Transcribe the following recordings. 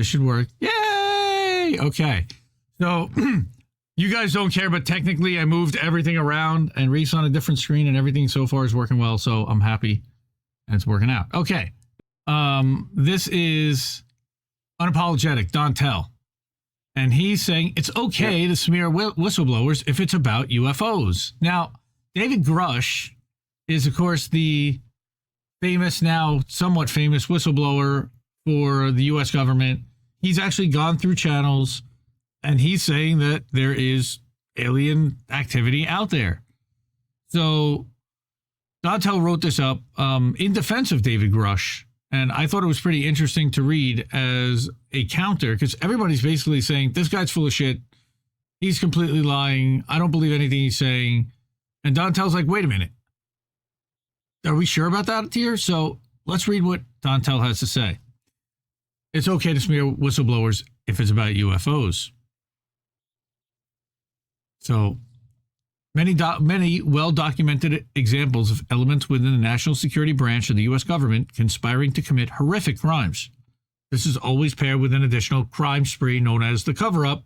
This should work. Yay! Okay. So you guys don't care, but technically I moved everything around and Reef's on a different screen and everything so far is working well. So I'm happy and it's working out. Okay. This is Unapologetic, Dontell. And he's saying it's okay to smear whistleblowers if it's about UFOs. Now, David Grusch is, of course, the famous, now somewhat famous whistleblower for the U.S. government. He's actually gone through channels, and he's saying that there is alien activity out there. So Dontell wrote this up in defense of David Grusch, and I thought it was pretty interesting to read as a counter, because everybody's basically saying, this guy's full of shit. He's completely lying. I don't believe anything he's saying. And Dontell's like, wait a minute. Are we sure about that here? So let's read what Dontell has to say. It's okay to smear whistleblowers if it's about UFOs. So many well-documented examples of elements within the national security branch of the U.S. government conspiring to commit horrific crimes. This is always paired with an additional crime spree known as the cover-up.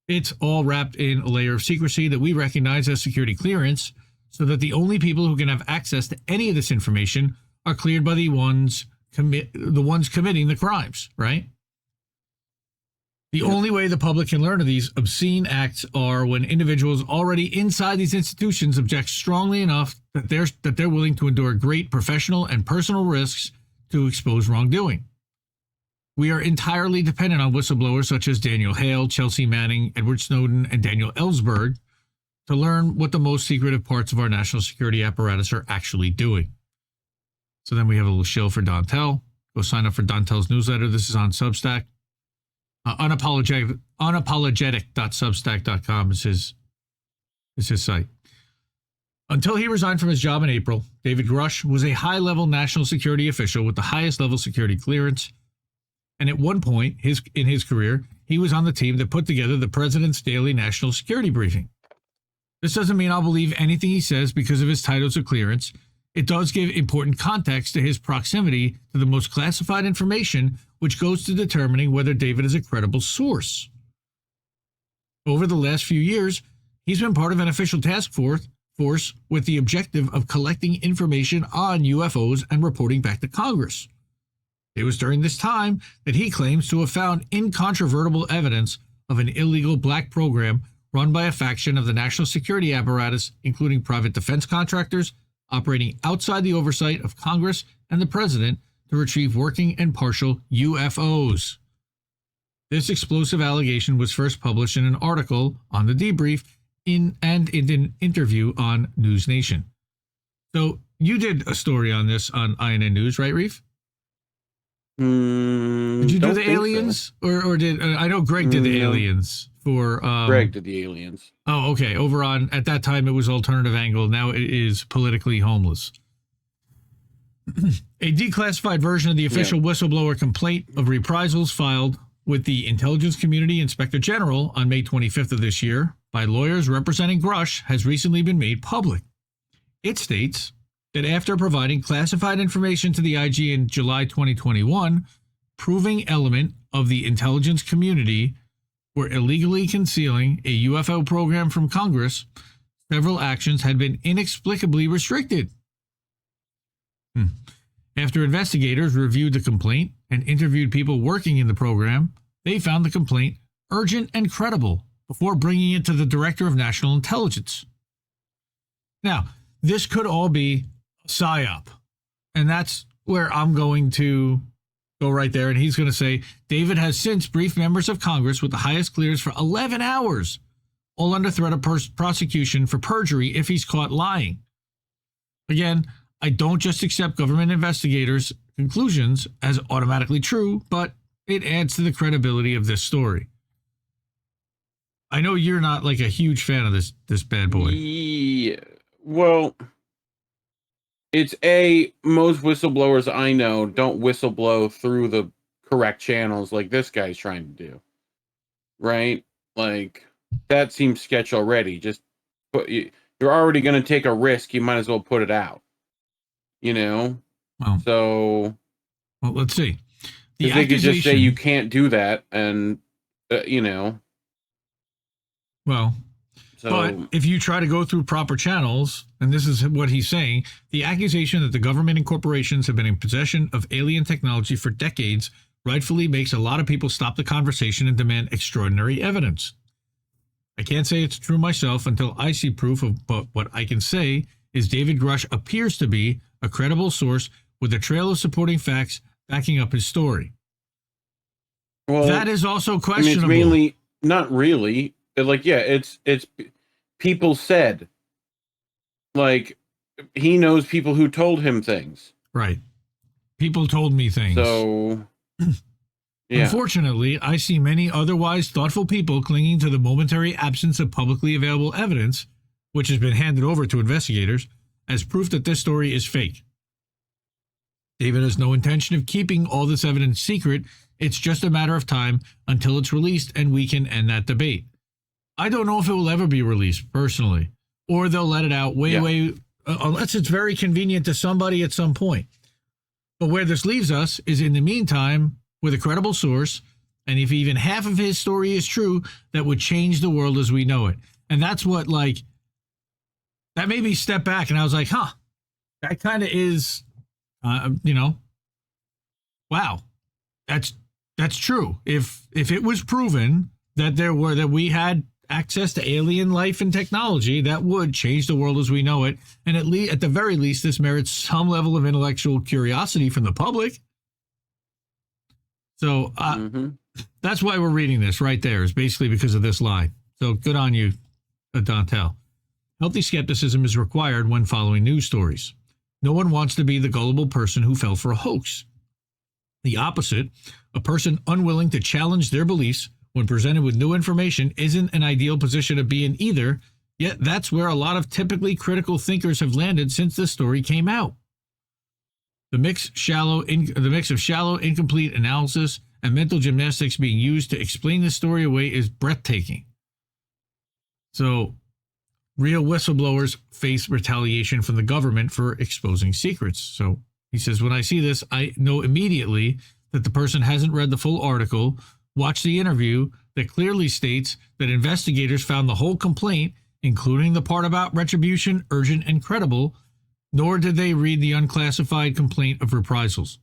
It's all wrapped in a layer of secrecy that we recognize as security clearance, so that the only people who can have access to any of this information are cleared by the ones committing the crimes, right? The only way the public can learn of these obscene acts are when individuals already inside these institutions object strongly enough that they're willing to endure great professional and personal risks to expose wrongdoing. We are entirely dependent on whistleblowers such as Daniel Hale, Chelsea Manning, Edward Snowden, and Daniel Ellsberg to learn what the most secretive parts of our national security apparatus are actually doing. So then we have a little shill for Dontell. Go sign up for Dontell's newsletter. This is on Substack. Unapologetic.substack.com is his site. Until he resigned from his job in April, David Grusch was a high-level national security official with the highest level security clearance. And at one point in his career, he was on the team that put together the president's daily national security briefing. This doesn't mean I'll believe anything he says because of his titles of clearance. It does give important context to his proximity to the most classified information, which goes to determining whether David is a credible source. Over the last few years, he's been part of an official task force with the objective of collecting information on UFOs and reporting back to Congress. It was during this time that he claims to have found incontrovertible evidence of an illegal black program run by a faction of the national security apparatus, including private defense contractors, operating outside the oversight of Congress and the president to retrieve working and partial UFOs. This explosive allegation was first published in an article on the debrief in an interview on News Nation. So you did a story on this on INN News, right, Reef? Did you do the aliens, so. or did I know Greg did the aliens for? Greg did the aliens. Oh, okay. Over on at that time it was Alternative Angle. Now it is Politically Homeless. A declassified version of the official whistleblower complaint of reprisals filed with the Intelligence Community Inspector General on May 25th of this year by lawyers representing Grusch has recently been made public. It states that after providing classified information to the IG in July 2021, proving element of the intelligence community were illegally concealing a UFO program from Congress, several actions had been inexplicably restricted. After investigators reviewed the complaint and interviewed people working in the program, they found the complaint urgent and credible before bringing it to the Director of National Intelligence. Now, this could all be PSYOP, and that's where I'm going to go right there, and he's going to say, David has since briefed members of Congress with the highest clearance for 11 hours, all under threat of prosecution for perjury if he's caught lying. Again, I don't just accept government investigators' conclusions as automatically true, but it adds to the credibility of this story. I know you're not like a huge fan of this bad boy. Yeah, well, it's most whistleblowers I know don't whistleblow through the correct channels like this guy's trying to do. Right? Like, that seems sketch already. Just you're already going to take a risk. You might as well put it out. You know? Well, let's see. Because they could just say you can't do that, and Well, So, but if you try to go through proper channels, and this is what he's saying, the accusation that the government and corporations have been in possession of alien technology for decades rightfully makes a lot of people stop the conversation and demand extraordinary evidence. I can't say it's true myself until I see proof of, but what I can say is David Grusch appears to be a credible source with a trail of supporting facts backing up his story. well, That is also questionable. it's mainly not really. It's people said, like, he knows people who told him things. Right. People told me things. So, yeah. Unfortunately, I see many otherwise thoughtful people clinging to the momentary absence of publicly available evidence, which has been handed over to investigators, as proof that this story is fake. David has no intention of keeping all this evidence secret. It's just a matter of time until it's released and we can end that debate. I don't know if it will ever be released, personally, or they'll let it out unless it's very convenient to somebody at some point. But where this leaves us is, in the meantime, with a credible source, and if even half of his story is true, that would change the world as we know it. And that's what, that made me step back, and I was like, that kind of is, wow, that's true. If it was proven that we had access to alien life and technology, that would change the world as we know it. And at the very least, this merits some level of intellectual curiosity from the public. So that's why we're reading this right there, is basically because of this line. So good on you, Dontell. Healthy skepticism is required when following news stories. No one wants to be the gullible person who fell for a hoax. The opposite, a person unwilling to challenge their beliefs when presented with new information, isn't an ideal position to be in either, yet that's where a lot of typically critical thinkers have landed since this story came out. The mix of shallow, incomplete analysis and mental gymnastics being used to explain this story away is breathtaking. So, real whistleblowers face retaliation from the government for exposing secrets. So, he says, when I see this, I know immediately that the person hasn't read the full article, watched the interview that clearly states that investigators found the whole complaint, including the part about retribution, urgent and credible, nor did they read the unclassified complaint of reprisals.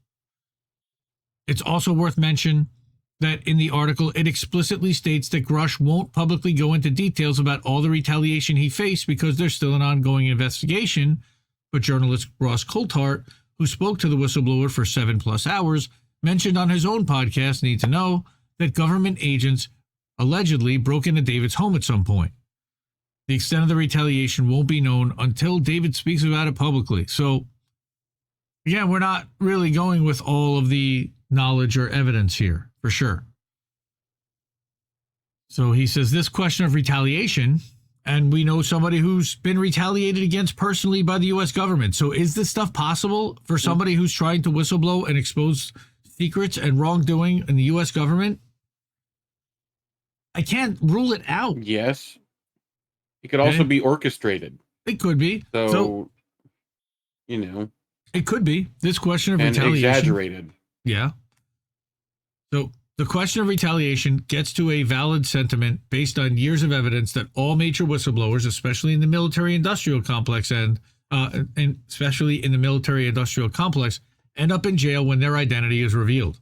It's also worth mentioning that in the article, it explicitly states that Grusch won't publicly go into details about all the retaliation he faced because there's still an ongoing investigation, but journalist Ross Coulthart, who spoke to the whistleblower for 7+ hours, mentioned on his own podcast, Need to Know, that government agents allegedly broke into David's home at some point. The extent of the retaliation won't be known until David speaks about it publicly. So, again, we're not really going with all of the knowledge or evidence here, for sure. So he says this question of retaliation, and we know somebody who's been retaliated against personally by the U.S. government. So is this stuff possible for somebody who's trying to whistleblow and expose secrets and wrongdoing in the U.S. government? I can't rule it out. Yes. It could also be orchestrated. It could be. So it could be. This question of and retaliation. Exaggerated. Yeah. So the question of retaliation gets to a valid sentiment based on years of evidence that all major whistleblowers, especially in the military-industrial complex and especially in the military-industrial complex, end up in jail when their identity is revealed.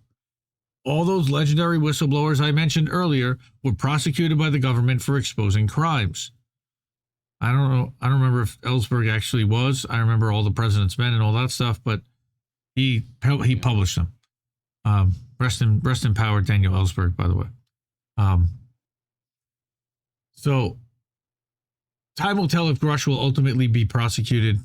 All those legendary whistleblowers I mentioned earlier were prosecuted by the government for exposing crimes. I don't know. I don't remember if Ellsberg actually was. I remember all the President's Men and all that stuff, but he published them. Rest in power, Daniel Ellsberg, by the way. So time will tell if Grusch will ultimately be prosecuted.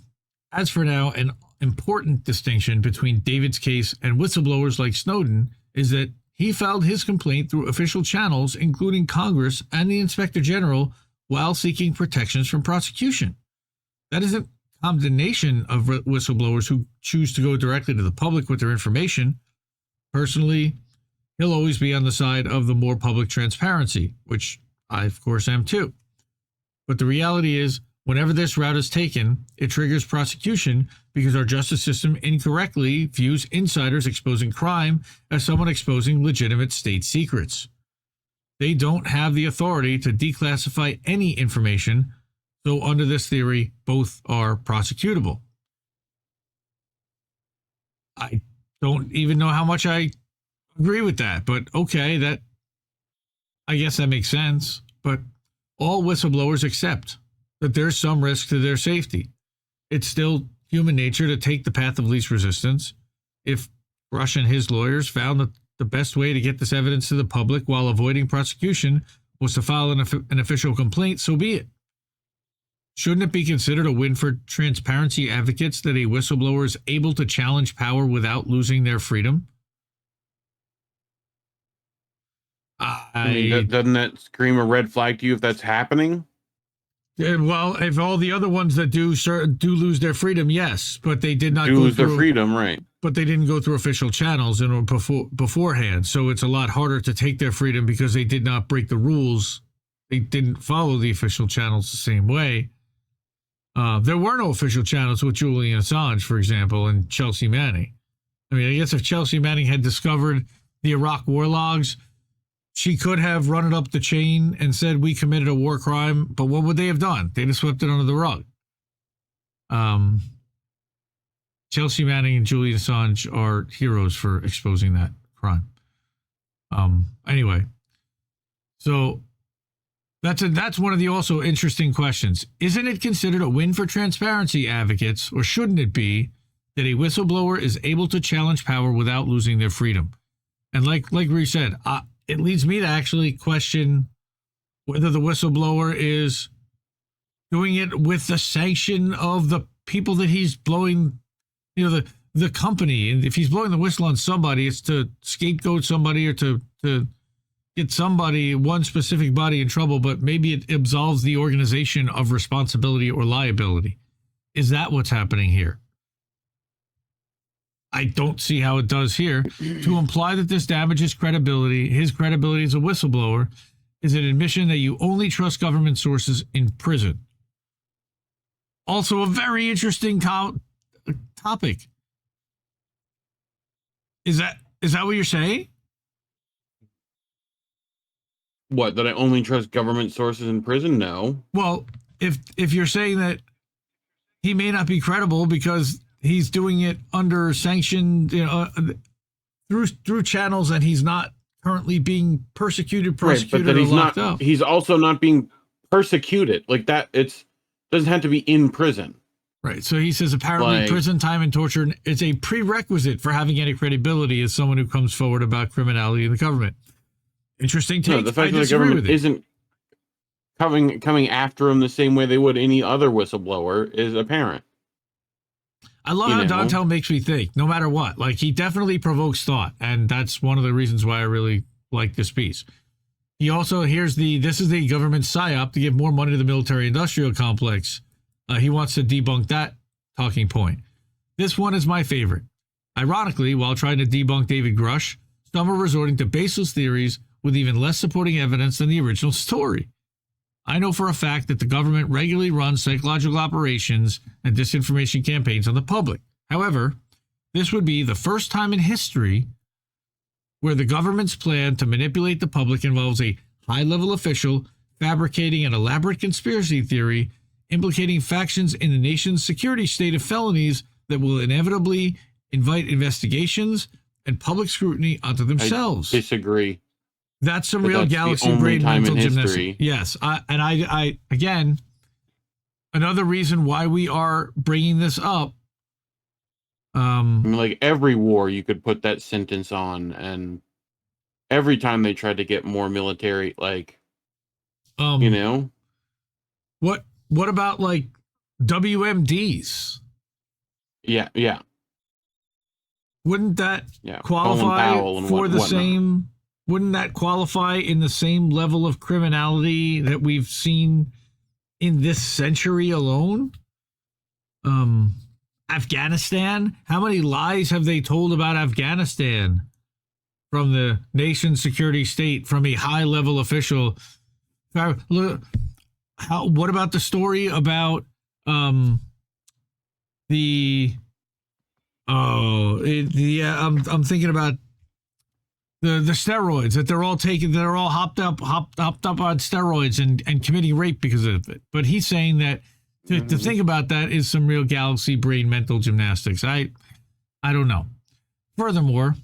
As for now, an important distinction between David's case and whistleblowers like Snowden is that he filed his complaint through official channels, including Congress and the Inspector General, while seeking protections from prosecution. That isn't condemnation of whistleblowers who choose to go directly to the public with their information. Personally, he'll always be on the side of the more public transparency, which I, of course, am too. But the reality is, Whenever this route is taken, it triggers prosecution because our justice system incorrectly views insiders exposing crime as someone exposing legitimate state secrets. They don't have the authority to declassify any information, so under this theory, both are prosecutable. I don't even know how much I agree with that, but okay, I guess that makes sense. But all whistleblowers accept that there's some risk to their safety. It's still human nature to take the path of least resistance. If Grusch and his lawyers found that the best way to get this evidence to the public while avoiding prosecution was to file an official complaint, so be it. Shouldn't it be considered a win for transparency advocates that a whistleblower is able to challenge power without losing their freedom? I mean, doesn't that scream a red flag to you if that's happening? Well, if all the other ones that do lose their freedom, yes, but they did not lose their freedom, right? But they didn't go through official channels beforehand, so it's a lot harder to take their freedom because they did not break the rules. They didn't follow the official channels the same way. There were no official channels with Julian Assange, for example, and Chelsea Manning. I mean, I guess if Chelsea Manning had discovered the Iraq war logs, she could have run it up the chain and said we committed a war crime, but what would they have done? They'd have swept it under the rug. Chelsea Manning and Julian Assange are heroes for exposing that crime. Anyway, so that's one of the also interesting questions. Isn't it considered a win for transparency advocates, or shouldn't it be, that a whistleblower is able to challenge power without losing their freedom? And like Reade said, it leads me to actually question whether the whistleblower is doing it with the sanction of the people that he's blowing, the company. And if he's blowing the whistle on somebody, it's to scapegoat somebody or to get somebody, one specific body in trouble, but maybe it absolves the organization of responsibility or liability. Is that what's happening here? I don't see how it does here. To imply that this damages his credibility as a whistleblower, is an admission that you only trust government sources in prison. Also a very interesting topic. Is that what you're saying? What, that I only trust government sources in prison? No. Well, if you're saying that he may not be credible because he's doing it under sanction, through channels that he's not currently being prosecuted, but that or locked up. He's also not being persecuted like that. Doesn't have to be in prison. Right. So he says apparently prison time and torture is a prerequisite for having any credibility as someone who comes forward about criminality in the government. Interesting take. No, the fact that the government isn't coming after him the same way they would any other whistleblower is apparent. I love how Dontell makes me think, no matter what. Like, he definitely provokes thought, and that's one of the reasons why I really like this piece. He also, this is the government psyop to give more money to the military-industrial complex. He wants to debunk that talking point. This one is my favorite. Ironically, while trying to debunk David Grusch, some are resorting to baseless theories with even less supporting evidence than the original story. I know for a fact that the government regularly runs psychological operations and disinformation campaigns on the public. However, this would be the first time in history where the government's plan to manipulate the public involves a high-level official fabricating an elaborate conspiracy theory implicating factions in the nation's security state of felonies that will inevitably invite investigations and public scrutiny onto themselves. I disagree. That's some real galaxy brain mental gymnastics. Yes. I again, another reason why we are bringing this up. I mean, like every war you could put that sentence on, and every time they tried to get more military, like, what about like WMDs? Yeah. Wouldn't that qualify for the same? Wouldn't that qualify in the same level of criminality that we've seen in this century alone? Afghanistan? How many lies have they told about Afghanistan from the nation's security state, from a high-level official? Look, What about the story about the I'm thinking about the steroids that they're all taking. They're all hopped up on steroids and committing rape because of it. But he's saying that to think about that is some real galaxy brain mental gymnastics. I don't know. Furthermore,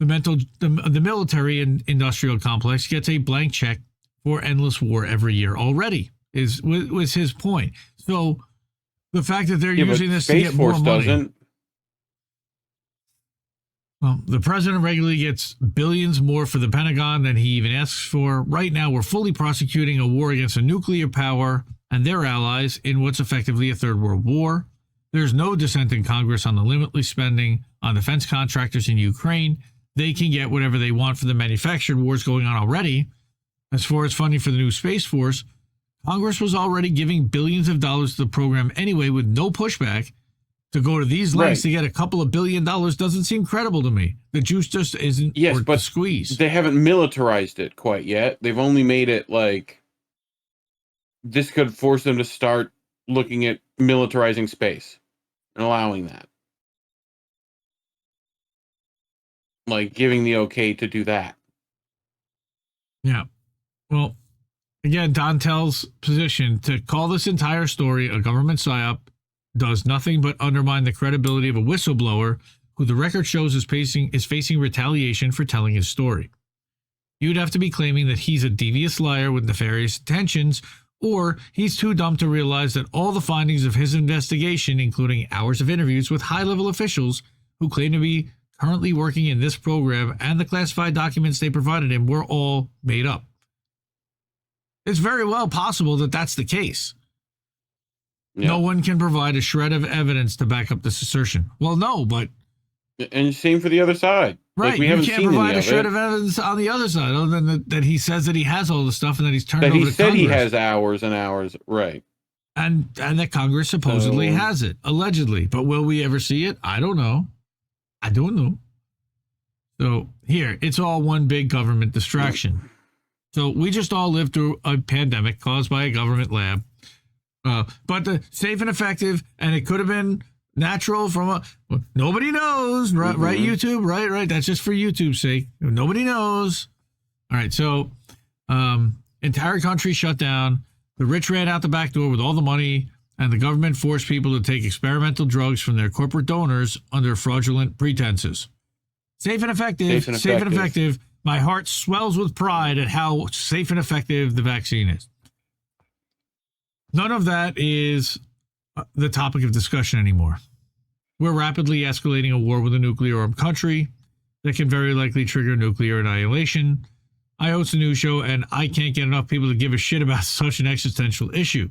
the military and industrial complex gets a blank check for endless war every year already. Was his point. So the fact that they're using this to get more money. Doesn't. Well, the president regularly gets billions more for the Pentagon than he even asks for. Right now, we're fully prosecuting a war against a nuclear power and their allies in what's effectively a third world war. There's no dissent in Congress on the limitless spending on defense contractors in Ukraine. They can get whatever they want for the manufactured wars going on already. As far as funding for the new Space Force, Congress was already giving billions of dollars to the program anyway with no pushback. To go to these lengths to get a couple of $1 billion doesn't seem credible to me. The juice just isn't worth the squeeze. They haven't militarized it quite yet. They've only made it like this could force them to start looking at militarizing space and allowing that. Like giving the okay to do that. Yeah. Well, again, Dontell's position to call this entire story a government psyop does nothing but undermine the credibility of a whistleblower who the record shows is facing retaliation for telling his story. You'd have to be claiming that he's a devious liar with nefarious intentions, or he's too dumb to realize that all the findings of his investigation, including hours of interviews with high-level officials who claim to be currently working in this program and the classified documents they provided him, were all made up. It's very well possible that that's the case. Yeah. No one can provide a shred of evidence to back up this assertion. Well, no, but... And same for the other side. Right, like we haven't you can't seen provide a shred of evidence on the other side, other than that he says that he has all the stuff and that he's turned over to Congress. That he said he has hours and hours, right. And that Congress supposedly has it, allegedly. But will we ever see it? I don't know. So, here, it's all one big government distraction. So, we just all lived through a pandemic caused by a government lab. But the safe and effective, and it could have been natural from nobody knows, right? Right, YouTube, right. That's just for YouTube's sake. Nobody knows. All right, so entire country shut down. The rich ran out the back door with all the money, and the government forced people to take experimental drugs from their corporate donors under fraudulent pretenses. Safe and effective. My heart swells with pride at how safe and effective the vaccine is. None of that is the topic of discussion anymore. We're rapidly escalating a war with a nuclear-armed country that can very likely trigger nuclear annihilation. I host a news show, and I can't get enough people to give a shit about such an existential issue.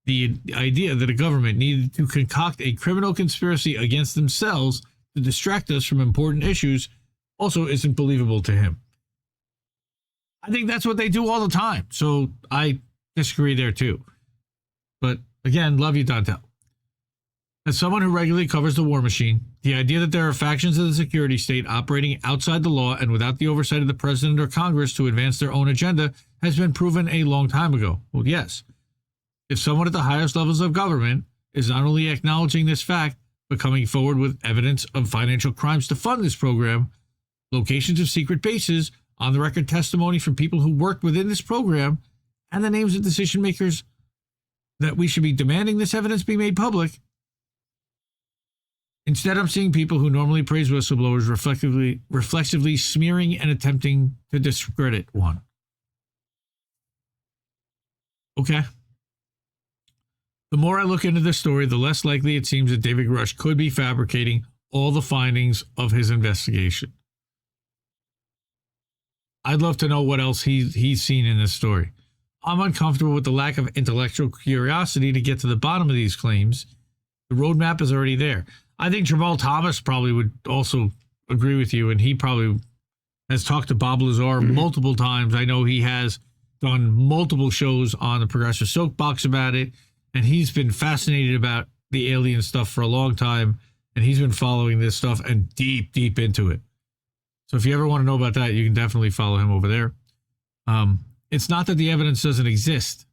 The idea that a government needed to concoct a criminal conspiracy against themselves to distract us from important issues also isn't believable to him. I think that's what they do all the time, so I disagree there too. But again, love you, Dontell. As someone who regularly covers the war machine, the idea that there are factions of the security state operating outside the law and without the oversight of the president or Congress to advance their own agenda has been proven a long time ago. Well, yes. If someone at the highest levels of government is not only acknowledging this fact, but coming forward with evidence of financial crimes to fund this program, locations of secret bases, on-the-record testimony from people who worked within this program, and the names of decision makers, that we should be demanding this evidence be made public. Instead, I'm seeing people who normally praise whistleblowers reflexively smearing and attempting to discredit one. Okay. The more I look into this story, the less likely it seems that David Grusch could be fabricating all the findings of his investigation. I'd love to know what else he's seen in this story. I'm uncomfortable with the lack of intellectual curiosity to get to the bottom of these claims. The roadmap is already there. I think Jamal Thomas probably would also agree with you, and he probably has talked to Bob Lazar multiple times. I know he has done multiple shows on the Progressive Soapbox about it, and he's been fascinated about the alien stuff for a long time, and he's been following this stuff and deep into it. So if you ever want to know about that, you can definitely follow him over there. It's not that the evidence doesn't exist.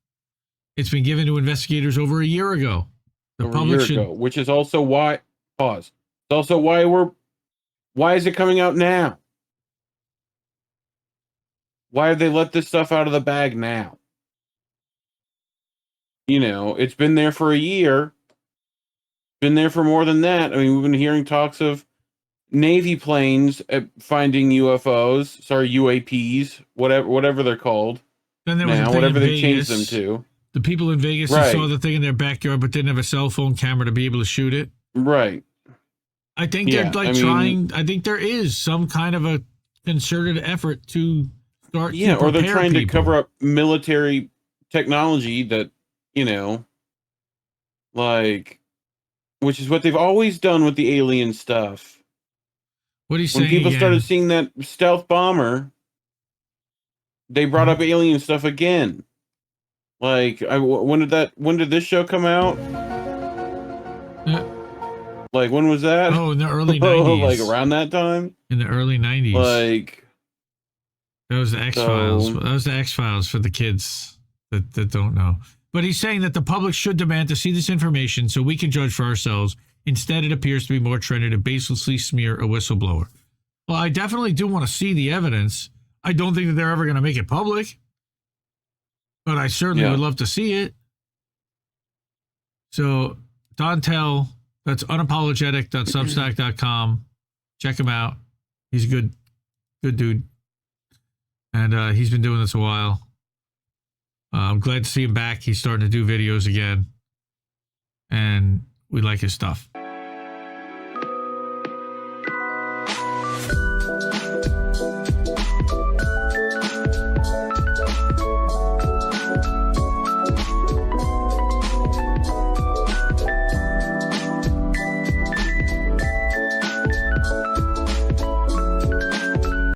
It's been given to investigators over a year ago. The over a public year should. ago, which is also why. Pause. It's also why we're. Why is it coming out now? Why have they let this stuff out of the bag now? You know, it's been there for a year. Been there for more than that. I mean, we've been hearing talks of Navy planes finding UFOs. Sorry, UAPs, whatever they're called. Then there was Now, a thing whatever in they changed Vegas. them to. The people in Vegas who saw the thing in their backyard but didn't have a cell phone camera to be able to shoot it. Right. I think they're trying. I think there is some kind of a concerted effort to start. Yeah, to or they're trying people. to cover up military technology that, you know, like, which is what they've always done with the alien stuff. What are you saying? When people again? started seeing that stealth bomber, they brought up alien stuff again. Like, when did this show come out? Like, when was that? Oh, in the early 90s. Like, around that time? In the early 90s. Like, that was the X-Files. That was the X-Files for the kids that don't know. But he's saying that the public should demand to see this information so we can judge for ourselves. Instead, it appears to be more trended to baselessly smear a whistleblower. Well, I definitely do want to see the evidence. I don't think that they're ever going to make it public. But I certainly would love to see it. So, Dontell, that's unapologetic.substack.com. Check him out. He's a good dude. And he's been doing this a while. I'm glad to see him back. He's starting to do videos again. And we like his stuff.